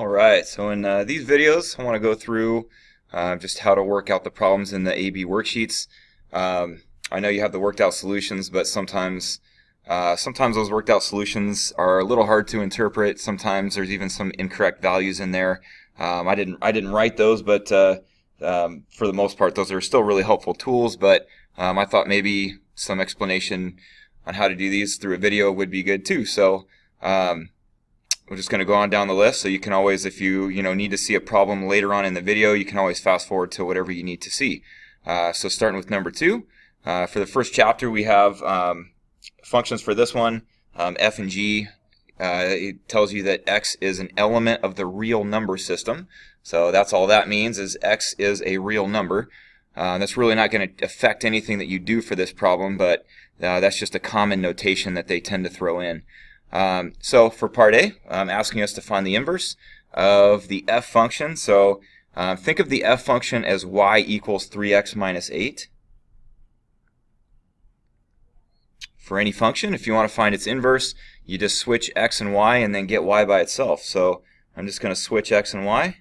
Alright, so in these videos I want to go through just how to work out the problems in the AB worksheets. I know you have the worked out solutions, but sometimes those worked out solutions are a little hard to interpret. Sometimes there's even some incorrect values in there. I didn't write those, but for the most part those are still really helpful tools, but I thought maybe some explanation on how to do these through a video would be good too. So we're just going to go on down the list, so you can always, if you need to see a problem later on in the video, you can always fast forward to whatever you need to see. So starting with number 2, for the first chapter we have functions for this one, f and g. It tells you that x is an element of the real number system. So that's all that means, is x is a real number. That's really not going to affect anything that you do for this problem, but that's just a common notation that they tend to throw in. So for part A, I'm asking us to find the inverse of the f function. So think of the f function as y equals 3x minus 8. For any function, if you want to find its inverse, you just switch x and y and then get y by itself. So I'm just going to switch x and y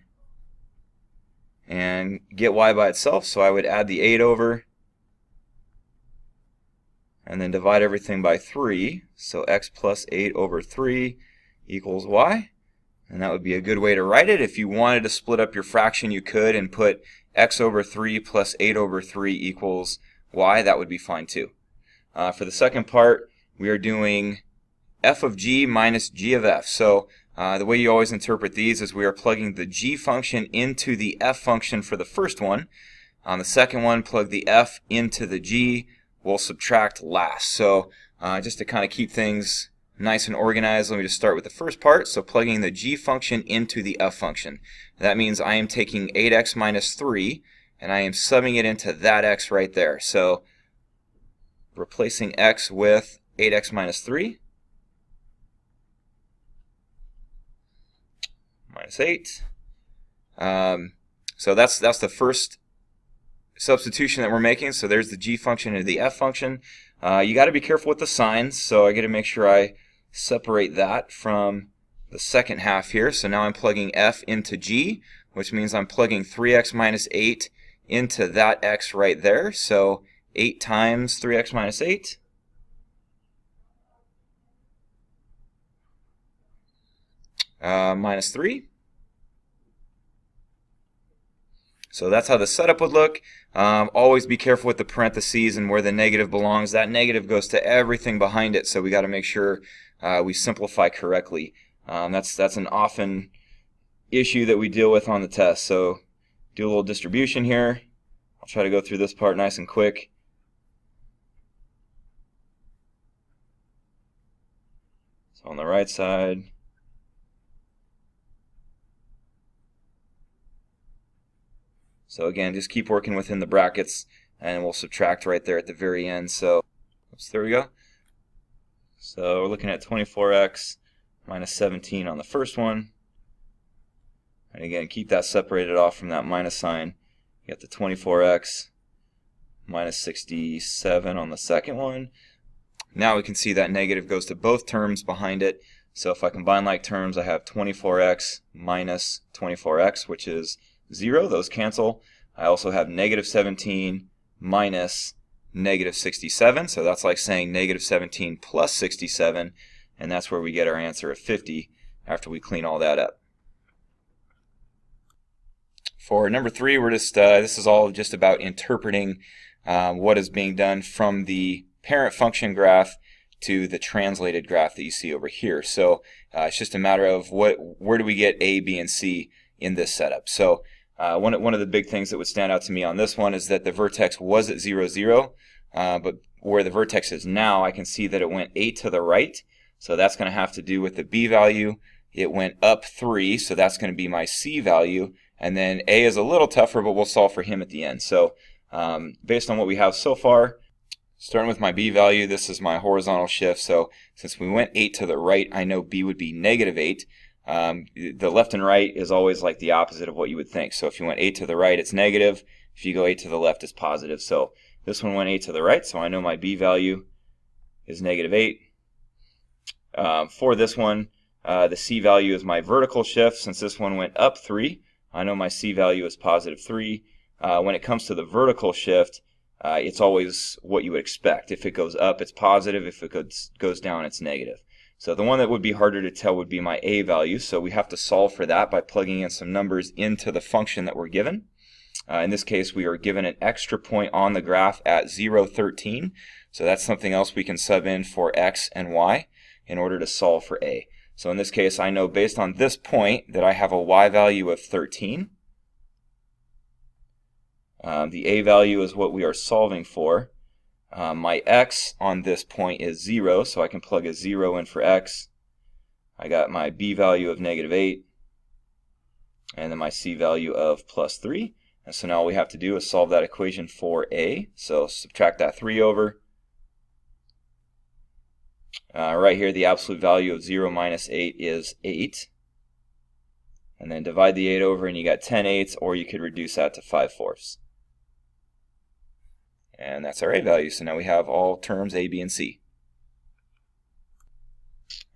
and get y by itself. So I would add the 8 over and then divide everything by 3. So x plus 8 over 3 equals y. And that would be a good way to write it. If you wanted to split up your fraction, you could and put x over 3 plus 8 over 3 equals y. That would be fine too. For the second part, we are doing f of g minus g of f. So the way you always interpret these is we are plugging the g function into the f function for the first one. On the second one, plug the f into the g. We'll subtract last. So just to kind of keep things nice and organized, let me just start with the first part. So plugging the g function into the f function. That means I am taking 8x minus 3 and I am subbing it into that x right there. So replacing x with 8x minus 3 minus 8. So that's the first substitution that we're making. So there's the g function into the f function. You got to be careful with the signs, so I got to make sure I separate that from the second half here. So now I'm plugging f into g, which means I'm plugging 3x minus 8 into that x right there. So 8 times 3x minus 8 minus 3. So that's how the setup would look. Always be careful with the parentheses and where the negative belongs. That negative goes to everything behind it, so we got to make sure we simplify correctly. That's an often issue that we deal with on the test. So do a little distribution here. I'll try to go through this part nice and quick. So on the right side, so again, just keep working within the brackets and we'll subtract right there at the very end. So oops, there we go. So we're looking at 24x minus 17 on the first one. And again, keep that separated off from that minus sign. You got the 24x minus 67 on the second one. Now we can see that negative goes to both terms behind it. So if I combine like terms, I have 24x minus 24x, which is 0. Those cancel. I also have negative 17 minus negative 67. So that's like saying negative 17 plus 67. And that's where we get our answer of 50 after we clean all that up. For number 3, we're just this is all just about interpreting what is being done from the parent function graph to the translated graph that you see over here. So it's just a matter of where do we get A, B, and C in this setup. So one of the big things that would stand out to me on this one is that the vertex was at 0, 0, but where the vertex is now, I can see that it went 8 to the right. So that's going to have to do with the B value. It went up 3, so that's going to be my C value. And then A is a little tougher, but we'll solve for him at the end. So based on what we have so far, starting with my B value, this is my horizontal shift. So since we went 8 to the right, I know B would be negative 8. The left and right is always like the opposite of what you would think. So if you went 8 to the right, it's negative. If you go 8 to the left, it's positive. So this one went 8 to the right, so I know my B value is negative 8. For this one, The C value is my vertical shift. Since this one went up 3, I know my C value is positive 3. When it comes to the vertical shift, it's always what you would expect. If it goes up, it's positive. If it goes down, it's negative. So the one that would be harder to tell would be my A value. So we have to solve for that by plugging in some numbers into the function that we're given. In this case, we are given an extra point on the graph at 0, 13. So that's something else we can sub in for x and y in order to solve for A. So in this case, I know based on this point that I have a y value of 13. The A value is what we are solving for. My x on this point is 0, so I can plug a 0 in for x. I got my B value of negative 8, and then my C value of plus 3. And so now all we have to do is solve that equation for A. So subtract that 3 over. Right here, the absolute value of 0 minus 8 is 8. And then divide the 8 over, and you got 10/8, or you could reduce that to 5/4. And that's our A value. So now we have all terms A, B, and C.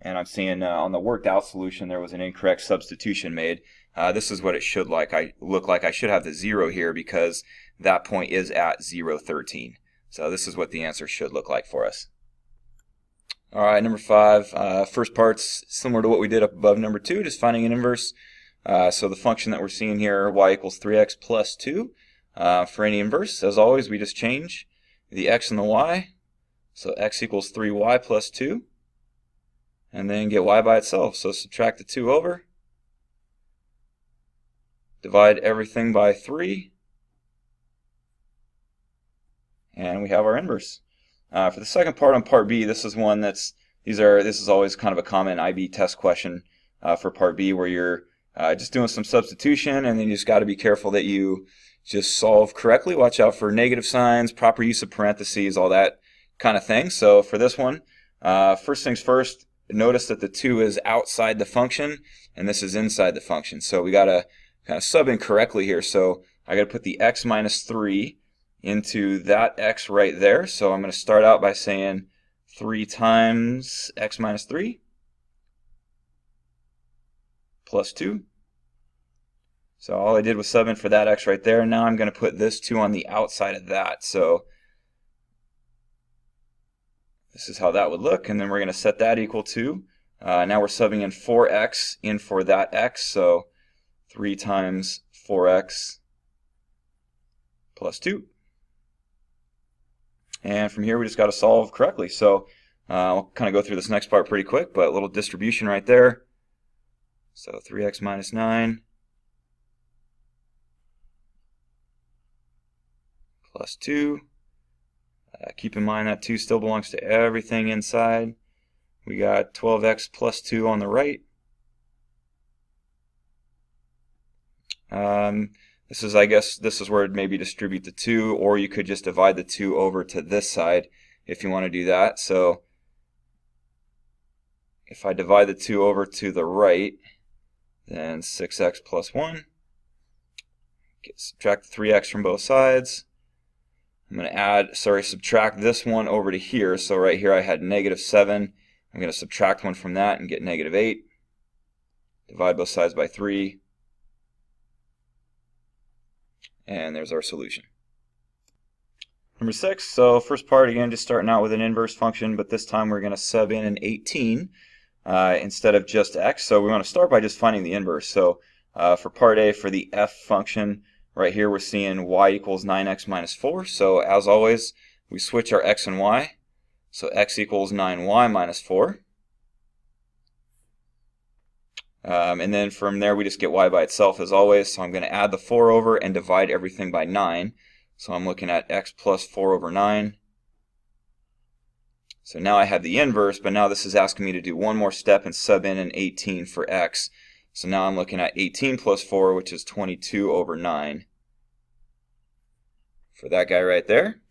And I'm seeing on the worked out solution there was an incorrect substitution made. This is what it should look like. I should have the 0 here because that point is at 0, 13. So this is what the answer should look like for us. All right, number 5. First part's similar to what we did up above number 2, just finding an inverse. So the function that we're seeing here, y equals 3x plus 2. For any inverse, as always, we just change the x and the y. So x equals 3y plus 2. And then get y by itself. So subtract the 2 over. Divide everything by 3. And we have our inverse. For the second part on part B, this is one this is always kind of a common IB test question for part B, where you're just doing some substitution, and then you just got to be careful that you just solve correctly. Watch out for negative signs, proper use of parentheses, all that kind of thing. So for this one, first things first, notice that the 2 is outside the function, and this is inside the function. So we got to kind of sub in correctly here. So I got to put the x minus 3 into that x right there. So I'm going to start out by saying 3 times x minus 3 plus 2. So all I did was sub in for that x right there. Now I'm going to put this 2 on the outside of that. So this is how that would look. And then we're going to set that equal to, now we're subbing in 4x in for that x. So 3 times 4x plus 2. And from here we just got to solve correctly. So I'll kind of go through this next part pretty quick, but a little distribution right there. So 3x minus 9 plus 2. Keep in mind that 2 still belongs to everything inside. We got 12x plus 2 on the right. I guess this is where it'd maybe distribute the 2, or you could just divide the 2 over to this side if you want to do that. So if I divide the 2 over to the right, then 6x plus 1. Subtract the 3x from both sides. I'm going to subtract this one over to here. So right here I had negative 7. I'm going to subtract 1 from that and get negative 8. Divide both sides by 3. And there's our solution. Number 6, so first part, again, just starting out with an inverse function, but this time we're going to sub in an 18 instead of just x. So we want to start by just finding the inverse. So for part A, for the f function, right here we're seeing y equals 9x minus 4. So as always, we switch our x and y. So x equals 9y minus 4. And then from there we just get y by itself as always. So I'm going to add the 4 over and divide everything by 9. So I'm looking at x plus 4 over 9. So now I have the inverse, but now this is asking me to do one more step and sub in an 18 for x. So now I'm looking at 18 plus 4, which is 22 over 9 for that guy right there.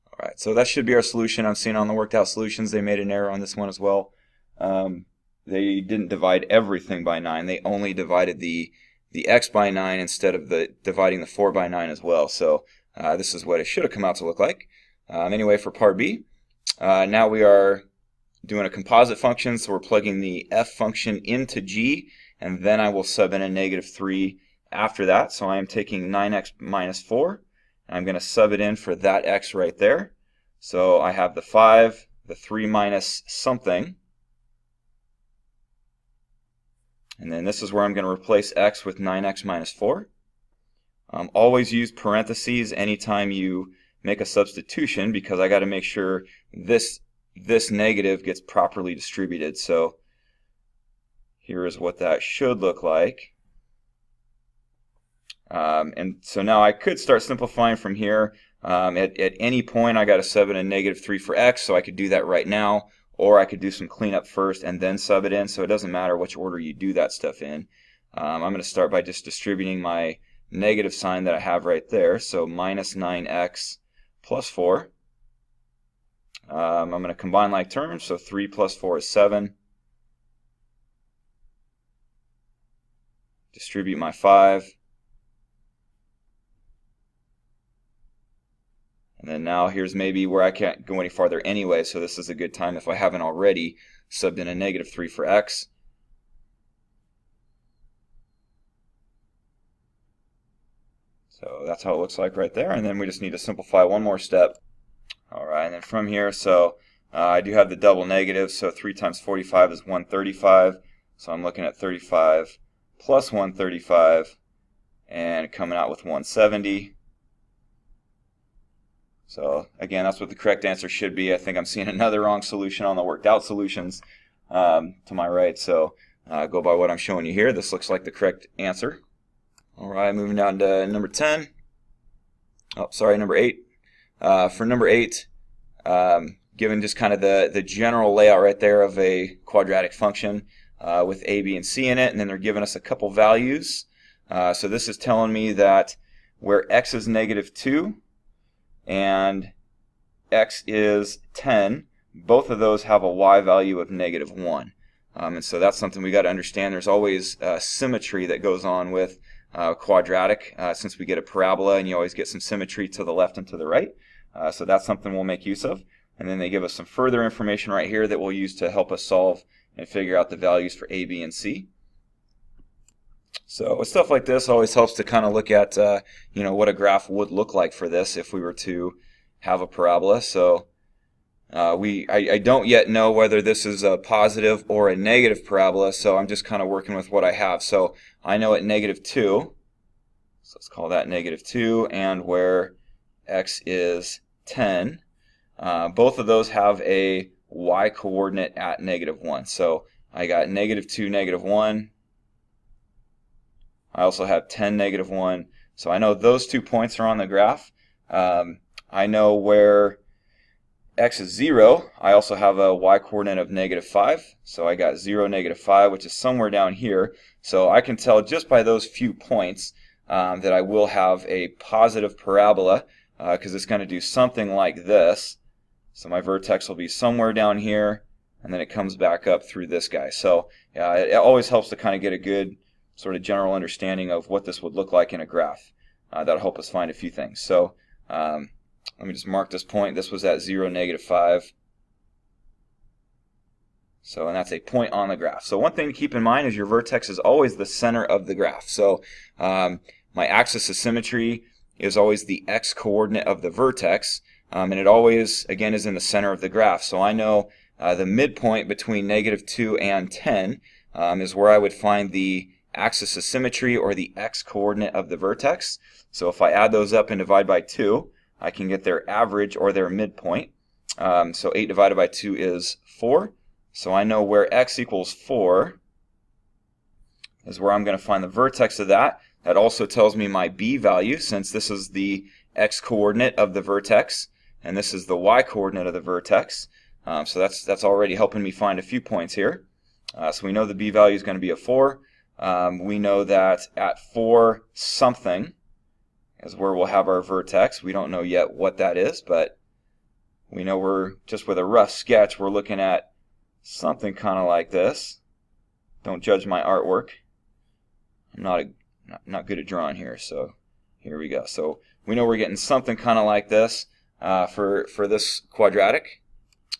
All right, so that should be our solution. I'm seeing on the worked out solutions they made an error on this one as well. They didn't divide everything by 9. They only divided the x by 9 instead of dividing the 4 by 9 as well. So this is what it should have come out to look like. Anyway, for part B, now we are doing a composite function, so we're plugging the f function into g, and then I will sub in a -3 after that. So I am taking 9x minus 4, and I'm going to sub it in for that x right there. So I have the 5, the 3 minus something, and then this is where I'm going to replace x with 9x minus 4. Always use parentheses anytime you make a substitution, because I got to make sure this negative gets properly distributed. So here is what that should look like. And so now I could start simplifying from here. At any point I got to sub in a -3 for x, so I could do that right now, or I could do some cleanup first and then sub it in, so it doesn't matter which order you do that stuff in. I'm going to start by just distributing my negative sign that I have right there, so minus 9x plus 4. I'm going to combine like terms, so 3 plus 4 is 7. Distribute my 5. And then now here's maybe where I can't go any farther anyway, so this is a good time if I haven't already subbed in a -3 for x. So that's how it looks like right there, and then we just need to simplify one more step. Alright, and then from here, so I do have the double negative, so 3 times 45 is 135, so I'm looking at 35 plus 135, and coming out with 170. So again, that's what the correct answer should be. I think I'm seeing another wrong solution on the worked out solutions to my right, so go by what I'm showing you here. This looks like the correct answer. Alright, moving down to number 10. Oh, sorry, number 8. For number 8, given just kind of the general layout right there of a quadratic function with a, b, and c in it, and then they're giving us a couple values. So this is telling me that where x is -2 and x is 10, both of those have a y value of -1. And so that's something we got to understand. There's always symmetry that goes on with quadratic, since we get a parabola, and you always get some symmetry to the left and to the right. So that's something we'll make use of. And then they give us some further information right here that we'll use to help us solve and figure out the values for a, b, and c. So with stuff like this, it always helps to kind of look at what a graph would look like for this if we were to have a parabola. So I don't yet know whether this is a positive or a negative parabola, so I'm just kind of working with what I have. So I know at -2, so let's call that -2, and where x is 10, both of those have a y coordinate at -1. So I got -2, -1. I also have 10, -1. So I know those 2 points are on the graph. I know where x is 0. I also have a y coordinate of -5. So I got 0, -5, which is somewhere down here. So I can tell just by those few points that I will have a positive parabola, because it's going to do something like this. So my vertex will be somewhere down here, and then it comes back up through this guy. So it always helps to kind of get a good sort of general understanding of what this would look like in a graph. That'll help us find a few things. So let me just mark this point. This was at 0, -5. So, and that's a point on the graph. So one thing to keep in mind is your vertex is always the center of the graph. So my axis of symmetry is always the x coordinate of the vertex, and it always, again, is in the center of the graph. So I know the midpoint between -2 and 10 is where I would find the axis of symmetry, or the x coordinate of the vertex. So if I add those up and divide by 2, I can get their average, or their midpoint. So 8 divided by 2 is 4. So I know where x equals 4 is where I'm going to find the vertex of that. That also tells me my b value, since this is the x coordinate of the vertex and this is the y coordinate of the vertex. So that's already helping me find a few points here. So we know the b value is going to be a 4. We know that at 4 something is where we'll have our vertex. We don't know yet what that is, but we know we're just with a rough sketch, we're looking at something kind of like this. Don't judge my artwork. I'm not good at drawing here, so here we go. So we know we're getting something kind of like this for this quadratic.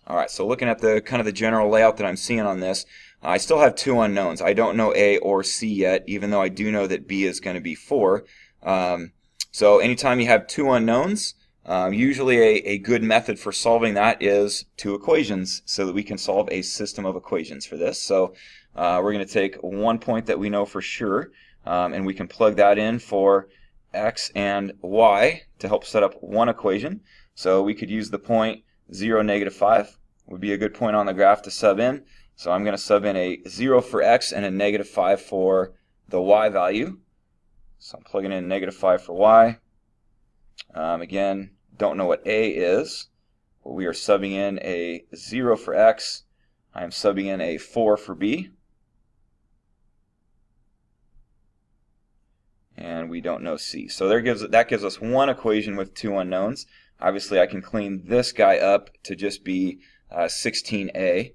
All right, so looking at the kind of the general layout that I'm seeing on this, I still have two unknowns. I don't know A or C yet, even though I do know that B is going to be 4. So anytime you have two unknowns, usually a good method for solving that is two equations so that we can solve a system of equations for this. So we're going to take one point that we know for sure, and we can plug that in for x and y to help set up one equation. So we could use the point 0, -5 would be a good point on the graph to sub in. So I'm going to sub in a 0 for x and a -5 for the y value. So I'm plugging in -5 for y. Again, don't know what a is. But we are subbing in a 0 for x. I am subbing in a 4 for b. And we don't know c. So that gives us one equation with two unknowns. Obviously, I can clean this guy up to just be 16a.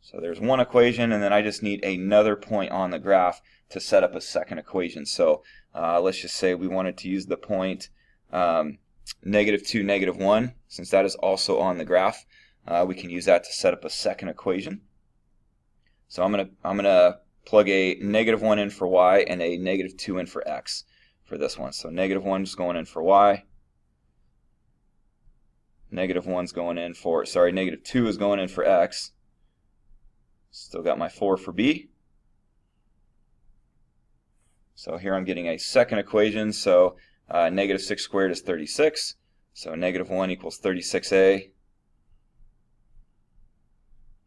So there's one equation, and then I just need another point on the graph to set up a second equation. So let's just say we wanted to use the point -2, -1. Since that is also on the graph, we can use that to set up a second equation. So I'm gonna plug a -1 in for y and a -2 in for x for this one. So -1 is going in for y. -1's going in for, sorry, -2 is going in for x. Still got my 4 for b. So here I'm getting a second equation. So -6 squared is 36. So -1 equals 36a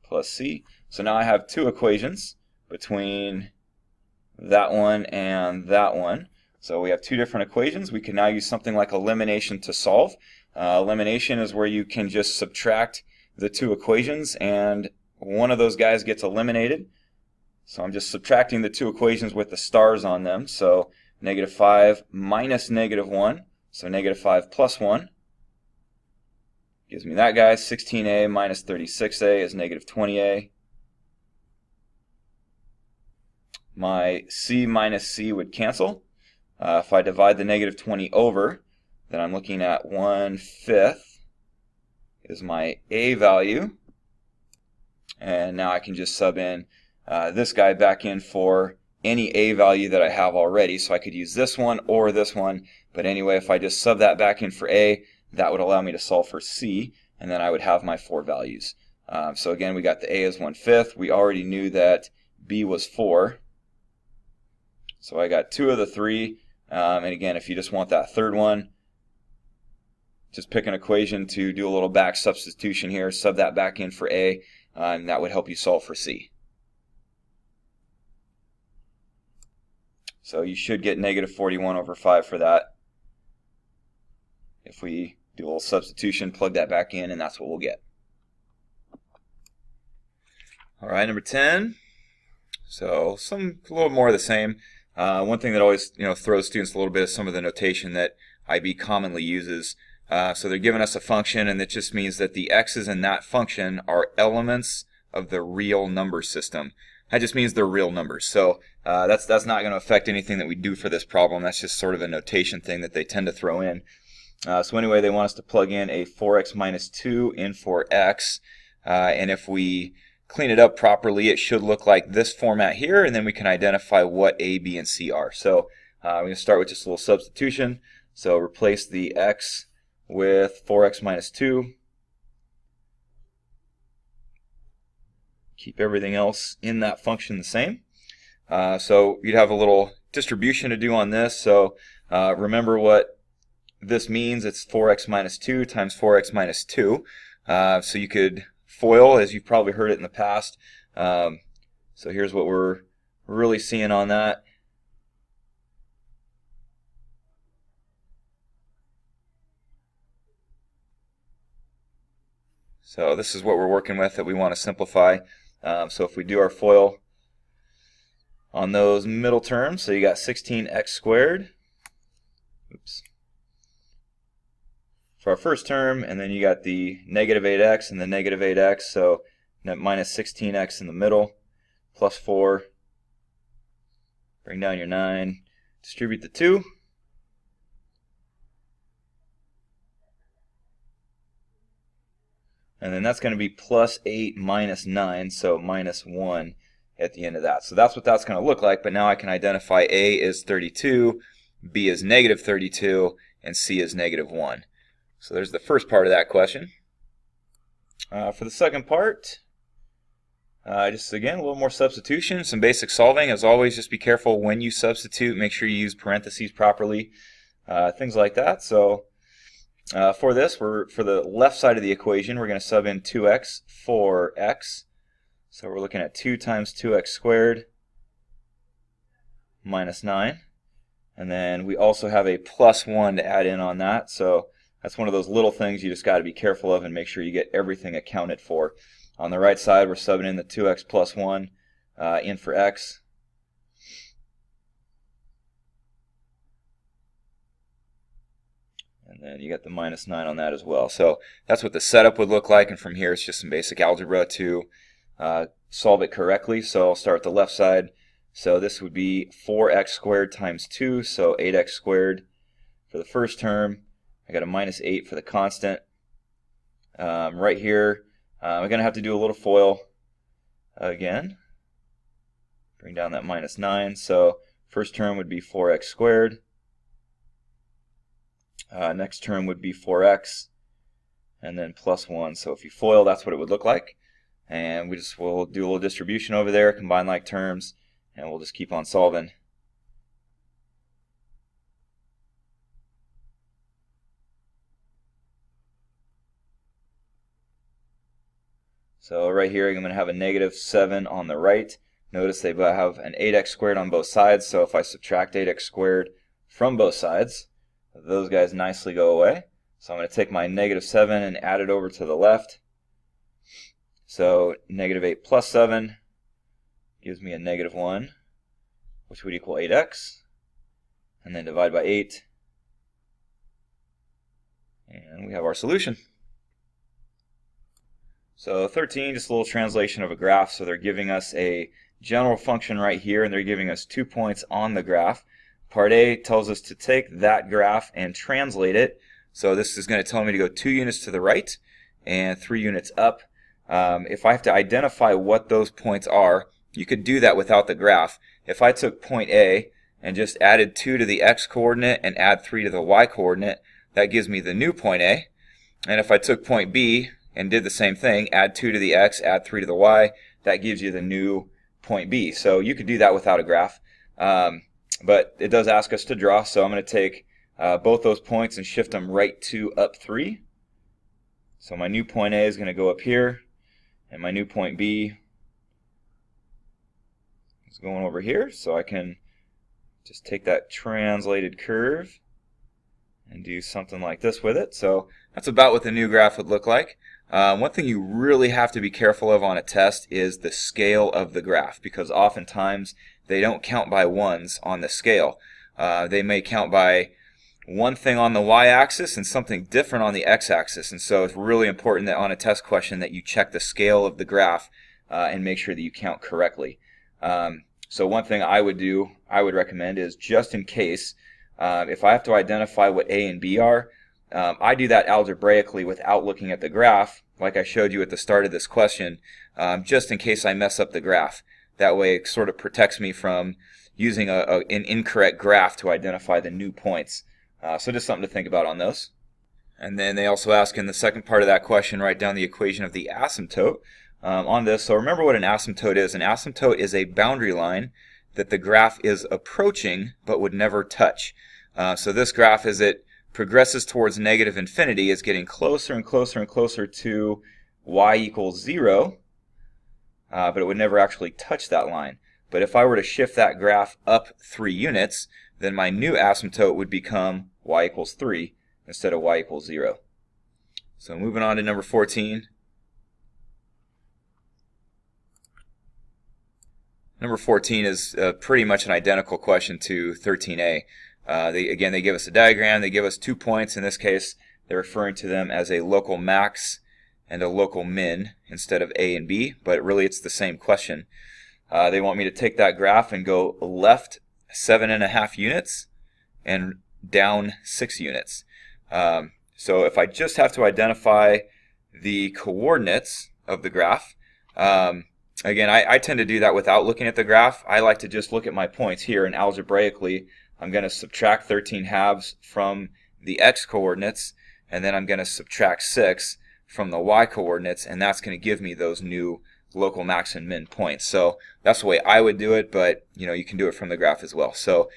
plus c. So now I have two equations between that one and that one. So we have two different equations. We can now use something like elimination to solve. Elimination is where you can just subtract the two equations and one of those guys gets eliminated. So I'm just subtracting the two equations with the stars on them. So -5 minus -1, so -5 plus 1 gives me that guy. 16a minus 36a is -20a. My c minus c would cancel. If I divide the -20 over, then I'm looking at 1/5 is my a value. And now I can just sub in this guy back in for any a value that I have already. So I could use this one or this one. But anyway, if I just sub that back in for a, that would allow me to solve for c. And then I would have my 4 values. So again, we got the a is 1/5. We already knew that b was 4. So I got 2 of the 3. And again, if you just want that third one, just pick an equation to do a little back substitution here. Sub that back in for a. And that would help you solve for c. So you should get -41 over 5 for that. If we do a little substitution, plug that back in, and that's what we'll get. All right, number 10. So a little more of the same. One thing that always throws students a little bit is some of the notation that IB commonly uses. So they're giving us a function, and that just means that the x's in that function are elements of the real number system. That just means they're real numbers. So that's not going to affect anything that we do for this problem. That's just sort of a notation thing that they tend to throw in. So anyway, they want us to plug in a 4x minus 2 in for x. And if we clean it up properly, it should look like this format here, and then we can identify what a, b, and c are. So we're going to start with just a little substitution. So replace the x with 4x minus 2. Keep everything else in that function the same. So you'd have a little distribution to do on this. So remember what this means. It's 4x minus 2 times 4x minus 2. So you could FOIL, as you've probably heard it in the past. So here's what we're really seeing on that. So this is what we're working with that we want to simplify. So if we do our FOIL on those middle terms, so you got 16x squared. Oops. For our first term, and then you got the -8x and the -8x, so minus 16x in the middle, plus 4. Bring down your 9. Distribute the 2. And then that's going to be plus 8 minus 9, so minus 1 at the end of that. So that's what that's going to look like, but now I can identify A is 32, B is negative 32, and C is negative 1. So there's the first part of that question. For the second part, just again, a little more substitution, some basic solving. As always, just be careful when you substitute. Make sure you use parentheses properly, things like that. So for this, for the left side of the equation, we're going to sub in 2x for x. So we're looking at 2 times 2x squared minus 9. And then we also have a plus 1 to add in on that. So that's one of those little things you just got to be careful of and make sure you get everything accounted for. On the right side, we're subbing in the 2x plus 1 in for x. And then you get the minus 9 on that as well. So that's what the setup would look like. And from here, it's just some basic algebra to solve it correctly. So I'll start with the left side. So this would be 4x squared times 2, so 8x squared for the first term. I got a minus 8 for the constant. Right here, I'm going to have to do a little FOIL again. Bring down that minus 9. So first term would be 4x squared. Next term would be 4x. And then plus 1. So if you FOIL, that's what it would look like. And we'll do a little distribution over there, combine like terms, and we'll just keep on solving. So right here, I'm going to have a negative 7 on the right. Notice they have an 8x squared on both sides, so if I subtract 8x squared from both sides, those guys nicely go away. So I'm going to take my negative 7 and add it over to the left. So negative 8 plus 7 gives me a negative 1, which would equal 8x. And then divide by 8. And we have our solution. So 13, just a little translation of a graph. So they're giving us a general function right here, and they're giving us 2 points on the graph. Part A tells us to take that graph and translate it. So this is going to tell me to go 2 units to the right and 3 units up. If I have to identify what those points are, you could do that without the graph. If I took point A and just added 2 to the x coordinate and add 3 to the y coordinate, that gives me the new point A. And if I took point B and did the same thing, add 2 to the x, add 3 to the y, that gives you the new point B. So you could do that without a graph. But it does ask us to draw, so I'm going to take both those points and shift them right 2 up 3. So my new point A is going to go up here, and my new point B is going over here. So I can just take that translated curve and do something like this with it. So that's about what the new graph would look like. One thing you really have to be careful of on a test is the scale of the graph, because oftentimes they don't count by ones on the scale. They may count by one thing on the y-axis and something different on the x-axis, and so it's really important that on a test question that you check the scale of the graph and make sure that you count correctly. So one thing I would recommend is, just in case, if I have to identify what A and B are, I do that algebraically without looking at the graph, like I showed you at the start of this question, just in case I mess up the graph. That way it sort of protects me from using an incorrect graph to identify the new points. So just something to think about on those. And then they also ask in the second part of that question, write down the equation of the asymptote on this. So remember what an asymptote is. An asymptote is a boundary line that the graph is approaching but would never touch. So this graph, as it progresses towards negative infinity, is getting closer and closer and closer to y equals 0, but it would never actually touch that line. But if I were to shift that graph up 3 units, then my new asymptote would become y equals 3 instead of y equals 0. So moving on to number 14. Number 14 is pretty much an identical question to 13a. Again, they give us a diagram. They give us 2 points. In this case, they're referring to them as a local max and a local min instead of A and B, but really it's the same question. They want me to take that graph and go left 7.5 units and down 6 units. So if I just have to identify the coordinates of the graph. Again, I tend to do that without looking at the graph. I like to just look at my points here, and algebraically I'm going to subtract 13 halves from the x coordinates, and then I'm going to subtract 6 from the y coordinates, and that's going to give me those new local max and min points. So that's the way I would do it, but you can do it from the graph as well. So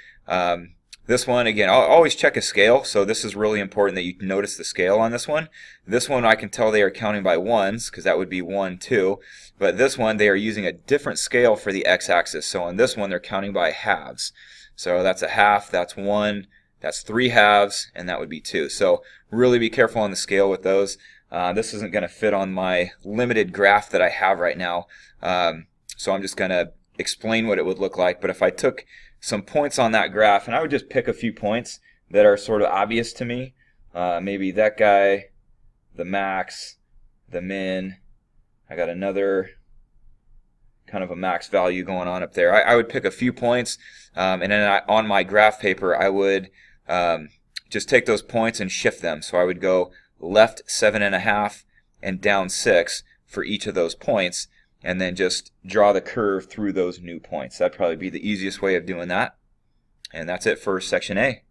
this one, again, I'll always check a scale, so this is really important that you notice the scale on this one. This one I can tell they are counting by ones, because that would be 1, 2. But this one, they are using a different scale for the x-axis. So on this one, they're counting by halves. So that's a half, that's 1, that's 3 halves, and that would be 2. So really be careful on the scale with those. This isn't going to fit on my limited graph that I have right now. So I'm just going to explain what it would look like. But if I took some points on that graph, and I would just pick a few points that are sort of obvious to me. Maybe that guy, the max, the min. I got another kind of a max value going on up there. I would pick a few points, and then on my graph paper I would just take those points and shift them. So I would go left 7.5 and down 6 for each of those points, and then just draw the curve through those new points. That'd probably be the easiest way of doing that. And that's it for section A.